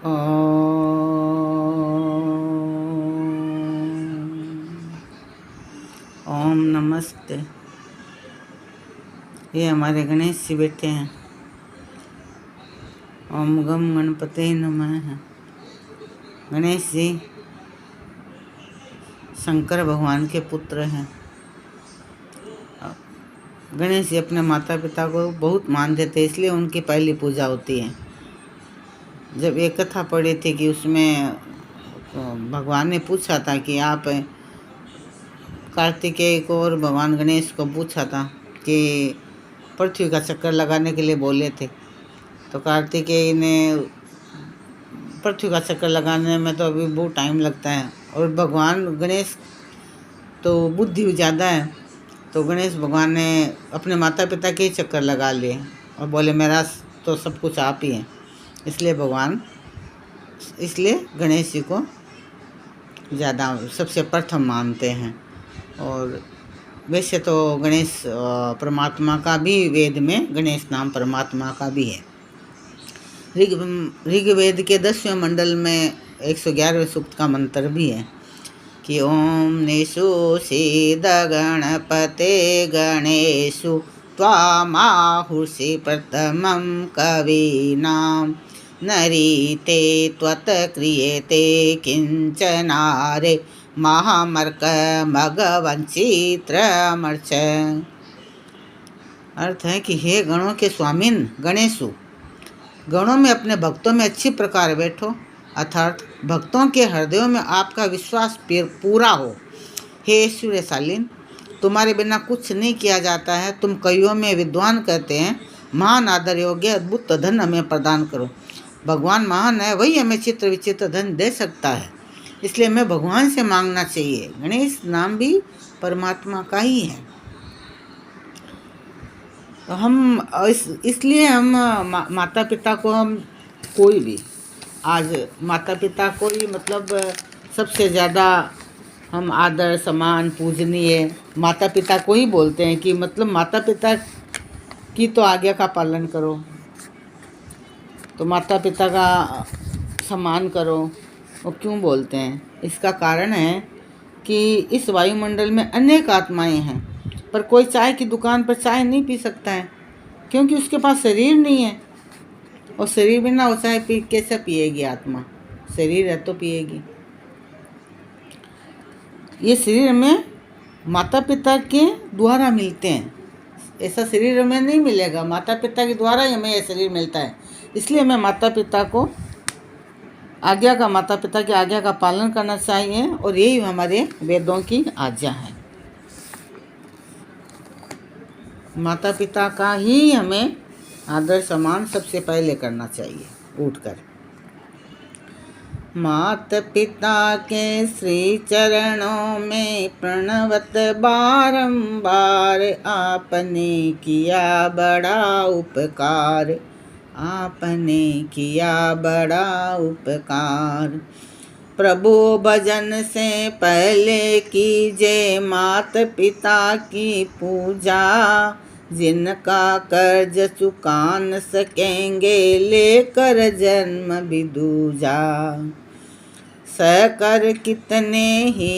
ओम नमस्ते। ये हमारे गणेश जी बैठे हैं। ओम गम गणपते नमः। गणेश जी शंकर भगवान के पुत्र हैं। गणेश जी अपने माता पिता को बहुत मानते थे, इसलिए उनकी पहली पूजा होती है। जब एक कथा पढ़ी थी कि उसमें भगवान ने पूछा था कि आप कार्तिकेय को और भगवान गणेश को पूछा था कि पृथ्वी का चक्कर लगाने के लिए बोले थे, तो कार्तिकेय ने पृथ्वी का चक्कर लगाने में तो अभी बहुत टाइम लगता है, और भगवान गणेश तो बुद्धि ज़्यादा है, तो गणेश भगवान ने अपने माता पिता के ही चक्कर लगा लिए और बोले मेरा तो सब कुछ आप ही हैं। इसलिए गणेश जी को ज़्यादा सबसे प्रथम मानते हैं। और वैसे तो गणेश परमात्मा का भी, वेद में गणेश नाम परमात्मा का भी है। ऋग्वेद के 10वें मंडल में 111वें सूक्त का मंत्र भी है कि ओम निषु सीद गणपते गणेशु त्वामाहुषि प्रथमं कवीनां नरीते त्वत् क्रियेते किंचनारे महामर्क मघवंचित्रमर्च। अर्थ है कि हे गणों के स्वामिन गणेशु, गणों में अपने भक्तों में अच्छी प्रकार बैठो, अर्थात भक्तों के हृदयों में आपका विश्वास पूरा हो। हे ऐश्वर्यशालीन, तुम्हारे बिना कुछ नहीं किया जाता है, तुम कईयों में विद्वान कहते हैं, महान आदर योग्य अद्भुत धन हमें प्रदान करो। भगवान महान है, वही हमें चित्र विचित्र धन दे सकता है, इसलिए हमें भगवान से मांगना चाहिए। गणेश नाम भी परमात्मा का ही है। तो हम इसलिए हम माता पिता को, हम कोई भी आज माता पिता को ही मतलब सबसे ज़्यादा हम आदर सम्मान पूजनीय माता पिता को ही बोलते हैं कि मतलब माता पिता की तो आज्ञा का पालन करो, तो माता पिता का सम्मान करो। वो क्यों बोलते हैं? इसका कारण है कि इस वायुमंडल में अनेक आत्माएं हैं, पर कोई चाय की दुकान पर चाय नहीं पी सकता है, क्योंकि उसके पास शरीर नहीं है, और शरीर बिना वो चाय पी कैसे पिएगी आत्मा? शरीर है तो पिएगी। ये शरीर में माता पिता के द्वारा मिलते हैं, ऐसा शरीर हमें नहीं मिलेगा, माता पिता के द्वारा ही हमें यह शरीर मिलता है। इसलिए हमें माता पिता को माता पिता की आज्ञा का पालन करना चाहिए, और यही हमारे वेदों की आज्ञा है। माता पिता का ही हमें आदर सम्मान सबसे पहले करना चाहिए उठकर। मात पिता के श्री चरणों में प्रणवत बारंबार, आपने किया बड़ा उपकार, आपने किया बड़ा उपकार। प्रभु भजन से पहले कीजिए मात पिता की पूजा, जिनका कर्ज चुका न सकेंगे लेकर जन्म भी दूजा। सहकर कितने ही